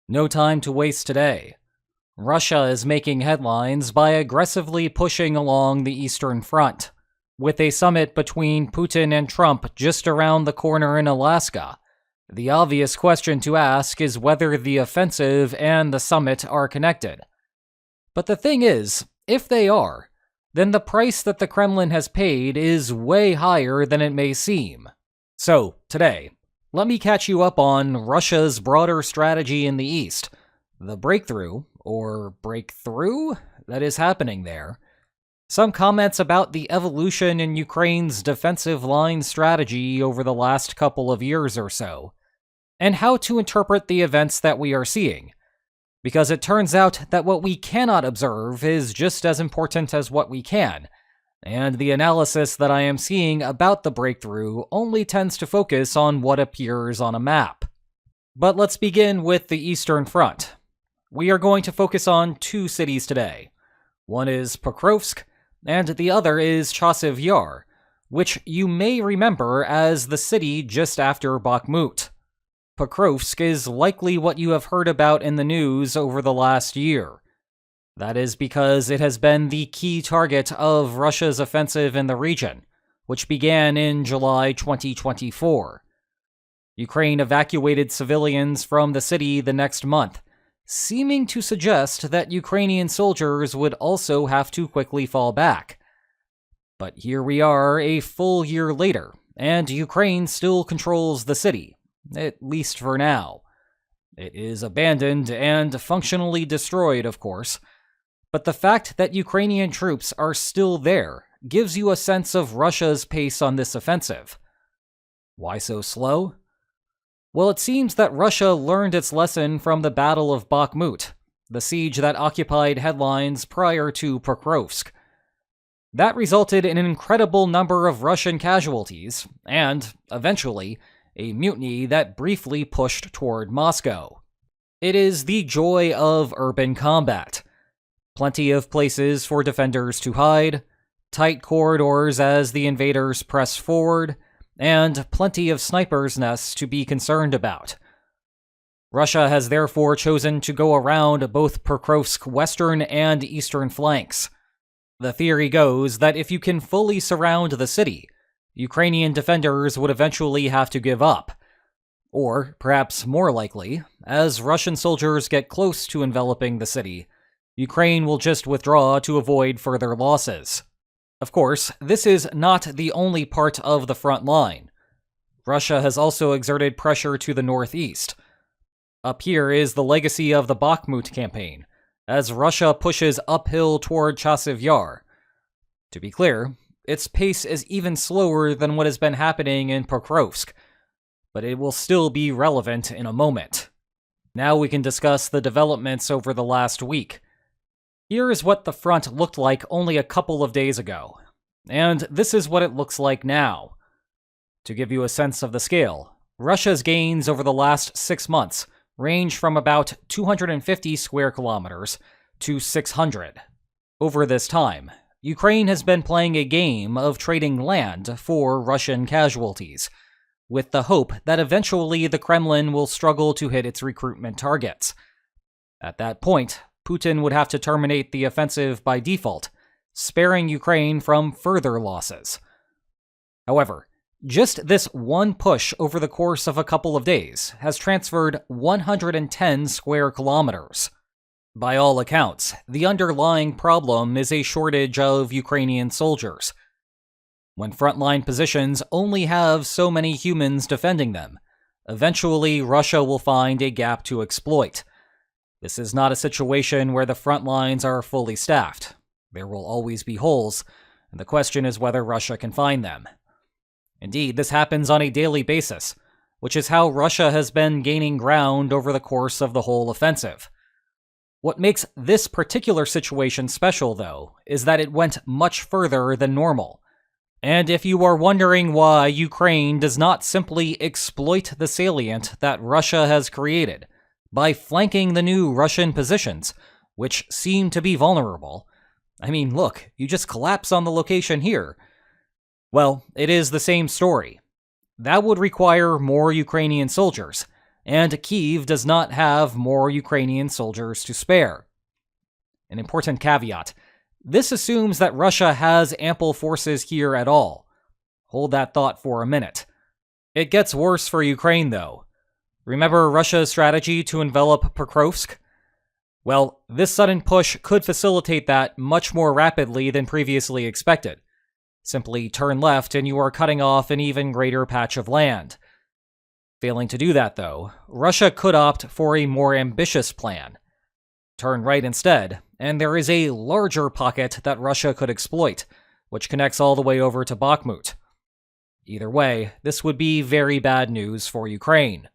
No time to waste today. Russia is making headlines by aggressively pushing along the Eastern Front. With a summit between Putin and Trump just around the corner in Alaska, the obvious question to ask is whether the offensive and the summit are connected. But the thing is, if they are, then the price that the Kremlin has paid is way higher than it may seem. So, today, let me catch you up on Russia's broader strategy in the East, the breakthrough, or breakthrough, that is happening there, some comments about the evolution in Ukraine's defensive line strategy over the last couple of years or so, and how to interpret the events that we are seeing. Because it turns out that what we cannot observe is just as important as what we can, and the analysis that I am seeing about the breakthrough only tends to focus on what appears on a map. But let's begin with the Eastern Front. We are going to focus on two cities today. One is Pokrovsk, and the other is Chasiv Yar, which you may remember as the city just after Bakhmut. Pokrovsk is likely what you have heard about in the news over the last year. That is because it has been the key target of Russia's offensive in the region, which began in July 2024. Ukraine evacuated civilians from the city the next month, seeming to suggest that Ukrainian soldiers would also have to quickly fall back. But here we are a full year later, and Ukraine still controls the city, at least for now. It is abandoned and functionally destroyed, of course, but the fact that Ukrainian troops are still there gives you a sense of Russia's pace on this offensive. Why so slow? Well, it seems that Russia learned its lesson from the Battle of Bakhmut, the siege that occupied headlines prior to Pokrovsk. That resulted in an incredible number of Russian casualties, and, eventually, a mutiny that briefly pushed toward Moscow. It is the joy of urban combat. Plenty of places for defenders to hide, tight corridors as the invaders press forward, and plenty of snipers' nests to be concerned about. Russia has therefore chosen to go around both Pokrovsk's western and eastern flanks. The theory goes that if you can fully surround the city, Ukrainian defenders would eventually have to give up. Or, perhaps more likely, as Russian soldiers get close to enveloping the city, Ukraine will just withdraw to avoid further losses. Of course, this is not the only part of the front line. Russia has also exerted pressure to the northeast. Up here is the legacy of the Bakhmut campaign, as Russia pushes uphill toward Chasiv Yar. To be clear, its pace is even slower than what has been happening in Pokrovsk, but it will still be relevant in a moment. Now we can discuss the developments over the last week. Here is what the front looked like only a couple of days ago, and this is what it looks like now. To give you a sense of the scale, Russia's gains over the last 6 months range from about 250 square kilometers to 600. Over this time, Ukraine has been playing a game of trading land for Russian casualties, with the hope that eventually the Kremlin will struggle to hit its recruitment targets. At that point, Putin would have to terminate the offensive by default, sparing Ukraine from further losses. However, just this one push over the course of a couple of days has transferred 110 square kilometers. By all accounts, the underlying problem is a shortage of Ukrainian soldiers. When frontline positions only have so many humans defending them, eventually Russia will find a gap to exploit. This is not a situation where the front lines are fully staffed. There will always be holes, and the question is whether Russia can find them. Indeed, this happens on a daily basis, which is how Russia has been gaining ground over the course of the whole offensive. What makes this particular situation special, though, is that it went much further than normal. And if you are wondering why Ukraine does not simply exploit the salient that Russia has created by flanking the new Russian positions, which seem to be vulnerable, I mean, look, you just collapse on the location here. Well, it is the same story. That would require more Ukrainian soldiers, and Kyiv does not have more Ukrainian soldiers to spare. An important caveat: this assumes that Russia has ample forces here at all. Hold that thought for a minute. It gets worse for Ukraine, though. Remember Russia's strategy to envelop Pokrovsk? Well, this sudden push could facilitate that much more rapidly than previously expected. Simply turn left and you are cutting off an even greater patch of land. Failing to do that, though, Russia could opt for a more ambitious plan. Turn right instead, and there is a larger pocket that Russia could exploit, which connects all the way over to Bakhmut. Either way, this would be very bad news for Ukraine.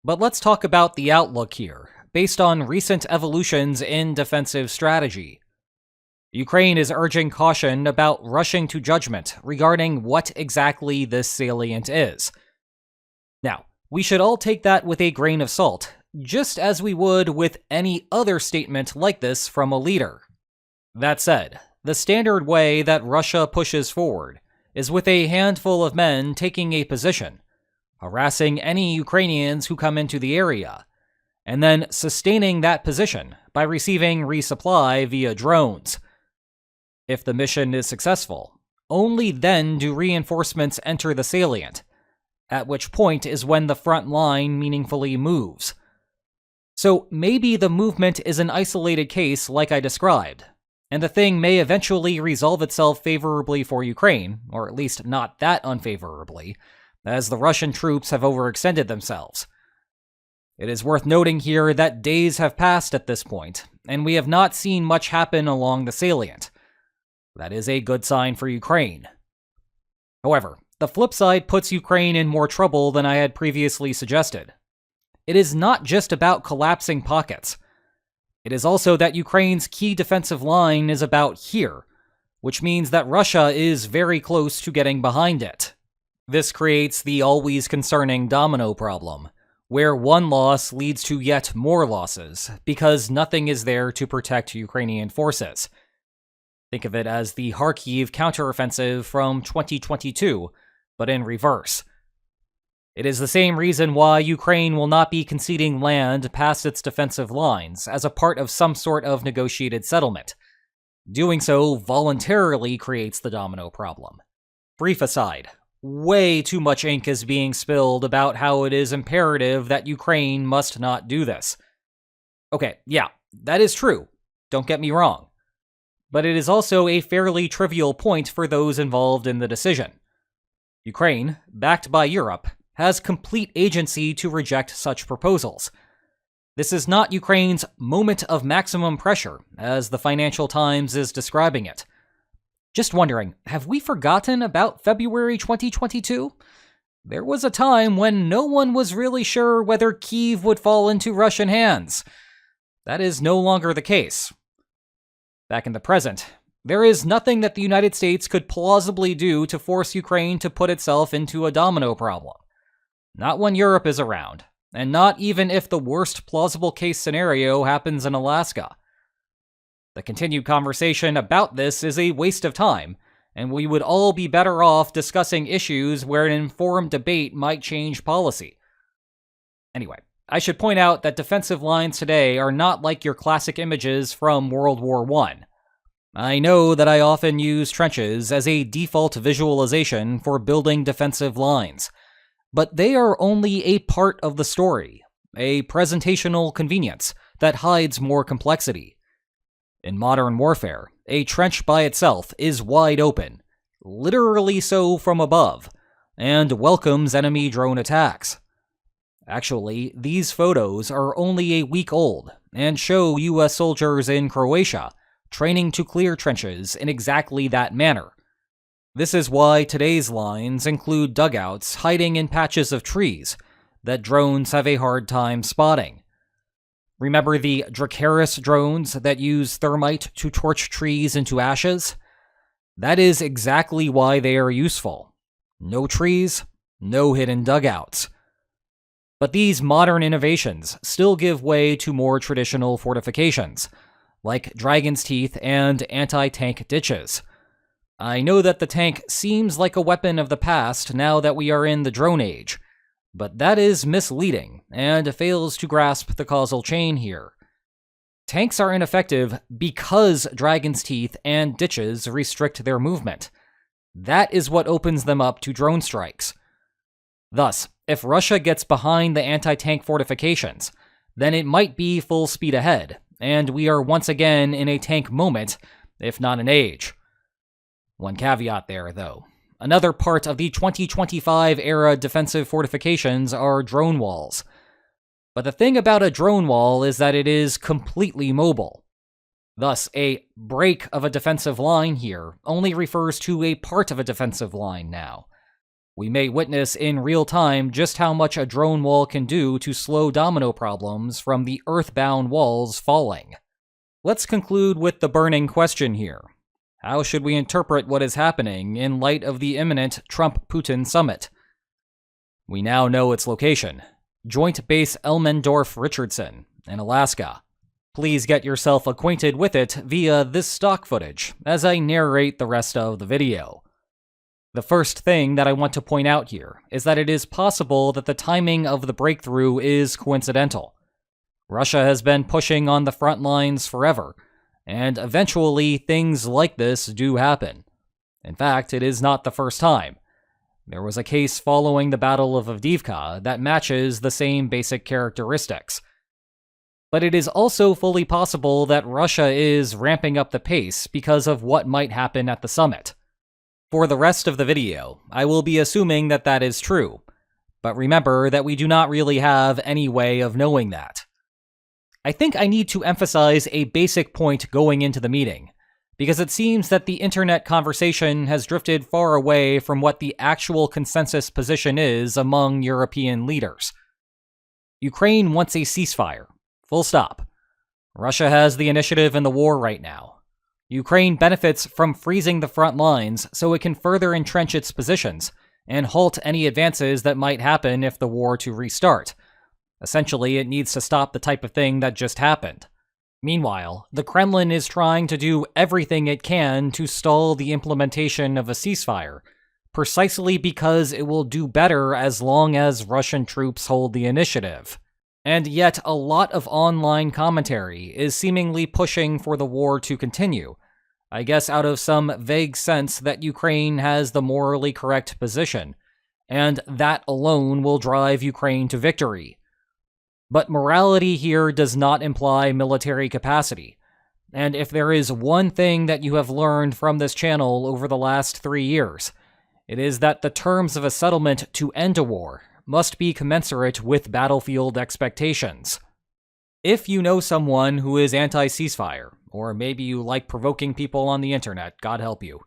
But let's talk about the outlook here, based on recent evolutions in defensive strategy. Ukraine is urging caution about rushing to judgment regarding what exactly this salient is. Now, we should all take that with a grain of salt, just as we would with any other statement like this from a leader. That said, the standard way that Russia pushes forward is with a handful of men taking a position, harassing any Ukrainians who come into the area, and then sustaining that position by receiving resupply via drones. If the mission is successful, only then do reinforcements enter the salient, at which point is when the front line meaningfully moves. So maybe the movement is an isolated case like I described, and the thing may eventually resolve itself favorably for Ukraine, or at least not that unfavorably, as the Russian troops have overextended themselves. It is worth noting here that days have passed at this point, and we have not seen much happen along the salient. That is a good sign for Ukraine. However, the flip side puts Ukraine in more trouble than I had previously suggested. It is not just about collapsing pockets. It is also that Ukraine's key defensive line is about here, which means that Russia is very close to getting behind it. This creates the always concerning domino problem, where one loss leads to yet more losses, because nothing is there to protect Ukrainian forces. Think of it as the Kharkiv counteroffensive from 2022, but in reverse. It is the same reason why Ukraine will not be conceding land past its defensive lines as a part of some sort of negotiated settlement. Doing so voluntarily creates the domino problem. Brief aside, way too much ink is being spilled about how it is imperative that Ukraine must not do this. Okay, yeah, that is true. Don't get me wrong. But it is also a fairly trivial point for those involved in the decision. Ukraine, backed by Europe, has complete agency to reject such proposals. This is not Ukraine's moment of maximum pressure, as the Financial Times is describing it. Just wondering, have we forgotten about February 2022? There was a time when no one was really sure whether Kyiv would fall into Russian hands. That is no longer the case. Back in the present, there is nothing that the United States could plausibly do to force Ukraine to put itself into a domino problem. Not when Europe is around, and not even if the worst plausible case scenario happens in Alaska. The continued conversation about this is a waste of time, and we would all be better off discussing issues where an informed debate might change policy. Anyway, I should point out that defensive lines today are not like your classic images from World War I. I know that I often use trenches as a default visualization for building defensive lines, but they are only a part of the story, a presentational convenience that hides more complexity. In modern warfare, a trench by itself is wide open, literally so from above, and welcomes enemy drone attacks. Actually, these photos are only a week old and show US soldiers in Croatia training to clear trenches in exactly that manner. This is why today's lines include dugouts hiding in patches of trees that drones have a hard time spotting. Remember the Dracaris drones that use thermite to torch trees into ashes? That is exactly why they are useful. No trees, no hidden dugouts. But these modern innovations still give way to more traditional fortifications, like Dragon's Teeth and anti-tank ditches. I know that the tank seems like a weapon of the past now that we are in the drone age, But that is misleading and fails to grasp the causal chain here. Tanks are ineffective because Dragon's Teeth and ditches restrict their movement. That is what opens them up to drone strikes. Thus, if Russia gets behind the anti-tank fortifications, then it might be full speed ahead, and we are once again in a tank moment, if not an age. One caveat there, though. Another part of the 2025-era defensive fortifications are drone walls. But the thing about a drone wall is that it is completely mobile. Thus, a break of a defensive line here only refers to a part of a defensive line now. We may witness in real time just how much a drone wall can do to slow domino problems from the earthbound walls falling. Let's conclude with the burning question here. How should we interpret what is happening in light of the imminent Trump-Putin summit? We now know its location. Joint Base Elmendorf-Richardson in Alaska. Please get yourself acquainted with it via this stock footage as I narrate the rest of the video. The first thing that I want to point out here is that it is possible that the timing of the breakthrough is coincidental. Russia has been pushing on the front lines forever, and eventually things like this do happen. In fact, it is not the first time. There was a case following the Battle of Avdiivka that matches the same basic characteristics. But it is also fully possible that Russia is ramping up the pace because of what might happen at the summit. For the rest of the video, I will be assuming that that is true, but remember that we do not really have any way of knowing that. I think I need to emphasize a basic point going into the meeting, because it seems that the internet conversation has drifted far away from what the actual consensus position is among European leaders. Ukraine wants a ceasefire. Full stop. Russia has the initiative in the war right now. Ukraine benefits from freezing the front lines so it can further entrench its positions and halt any advances that might happen if the war to restart. Essentially, it needs to stop the type of thing that just happened. Meanwhile, the Kremlin is trying to do everything it can to stall the implementation of a ceasefire, precisely because it will do better as long as Russian troops hold the initiative. And yet, a lot of online commentary is seemingly pushing for the war to continue, I guess out of some vague sense that Ukraine has the morally correct position, and that alone will drive Ukraine to victory. But morality here does not imply military capacity, and if there is one thing that you have learned from this channel over the last 3 years, it is that the terms of a settlement to end a war must be commensurate with battlefield expectations. If you know someone who is anti-ceasefire, or maybe you like provoking people on the internet, God help you,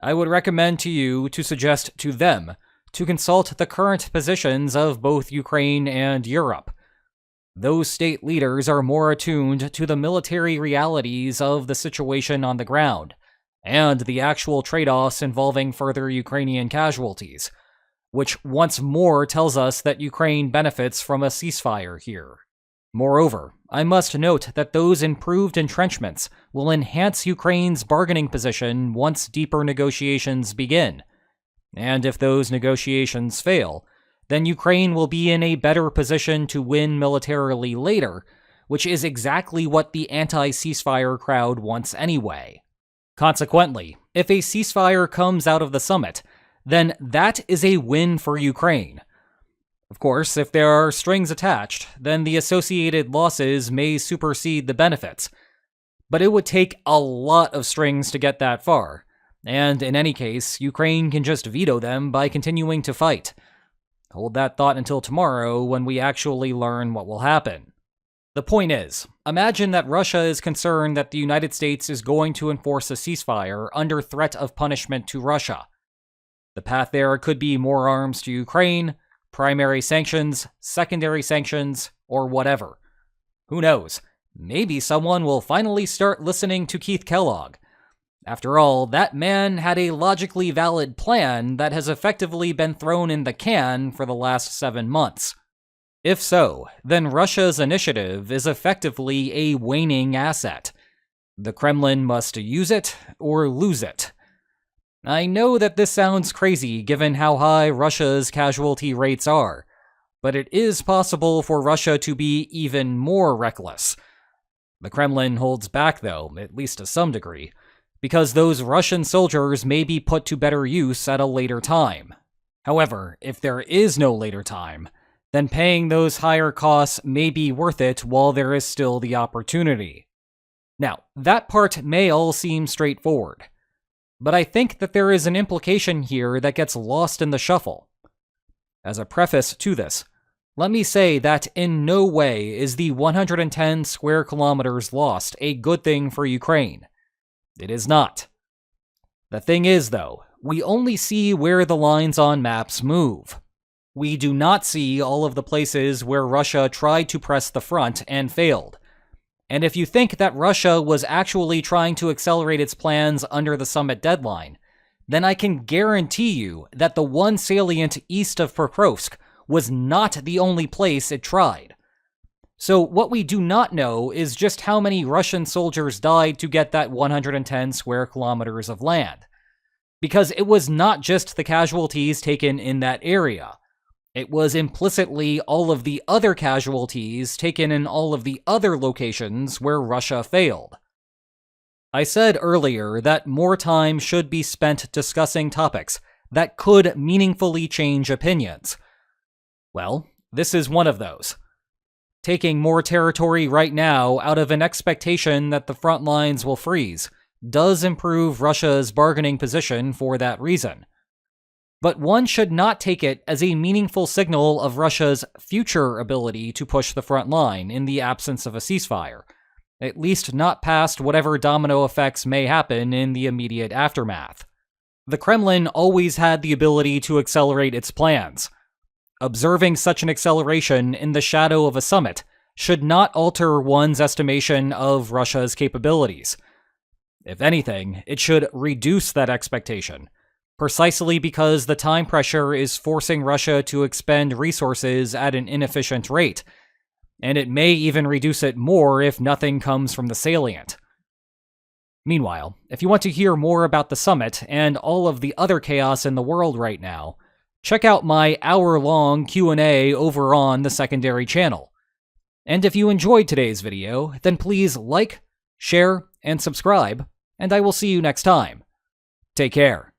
I would recommend to you to suggest to them to consult the current positions of both Ukraine and Europe. Those state leaders are more attuned to the military realities of the situation on the ground, and the actual trade-offs involving further Ukrainian casualties, which once more tells us that Ukraine benefits from a ceasefire here. Moreover, I must note that those improved entrenchments will enhance Ukraine's bargaining position once deeper negotiations begin. And if those negotiations fail, then Ukraine will be in a better position to win militarily later, which is exactly what the anti-ceasefire crowd wants anyway. Consequently, if a ceasefire comes out of the summit, then that is a win for Ukraine. Of course, if there are strings attached, then the associated losses may supersede the benefits. But it would take a lot of strings to get that far, and in any case, Ukraine can just veto them by continuing to fight. Hold that thought until tomorrow when we actually learn what will happen. The point is, imagine that Russia is concerned that the United States is going to enforce a ceasefire under threat of punishment to Russia. The path there could be more arms to Ukraine, primary sanctions, secondary sanctions, or whatever. Who knows? Maybe someone will finally start listening to Keith Kellogg. After all, that man had a logically valid plan that has effectively been thrown in the can for the last 7 months. If so, then Russia's initiative is effectively a waning asset. The Kremlin must use it or lose it. I know that this sounds crazy given how high Russia's casualty rates are, but it is possible for Russia to be even more reckless. The Kremlin holds back, though, at least to some degree, because those Russian soldiers may be put to better use at a later time. However, if there is no later time, then paying those higher costs may be worth it while there is still the opportunity. Now, that part may all seem straightforward, but I think that there is an implication here that gets lost in the shuffle. As a preface to this, let me say that in no way is the 110 square kilometers lost a good thing for Ukraine. It is not. The thing is, though, we only see where the lines on maps move. We do not see all of the places where Russia tried to press the front and failed. And if you think that Russia was actually trying to accelerate its plans under the summit deadline, then I can guarantee you that the one salient east of Pokrovsk was not the only place it tried. So what we do not know is just how many Russian soldiers died to get that 110 square kilometers of land. Because it was not just the casualties taken in that area. It was implicitly all of the other casualties taken in all of the other locations where Russia failed. I said earlier that more time should be spent discussing topics that could meaningfully change opinions. Well, this is one of those. Taking more territory right now out of an expectation that the front lines will freeze does improve Russia's bargaining position for that reason. But one should not take it as a meaningful signal of Russia's future ability to push the front line in the absence of a ceasefire, at least not past whatever domino effects may happen in the immediate aftermath. The Kremlin always had the ability to accelerate its plans. Observing such an acceleration in the shadow of a summit should not alter one's estimation of Russia's capabilities. If anything, it should reduce that expectation, precisely because the time pressure is forcing Russia to expend resources at an inefficient rate, and it may even reduce it more if nothing comes from the salient. Meanwhile, if you want to hear more about the summit and all of the other chaos in the world right now, check out my hour-long Q&A over on the secondary channel. And if you enjoyed today's video, then please like, share, and subscribe, and I will see you next time. Take care.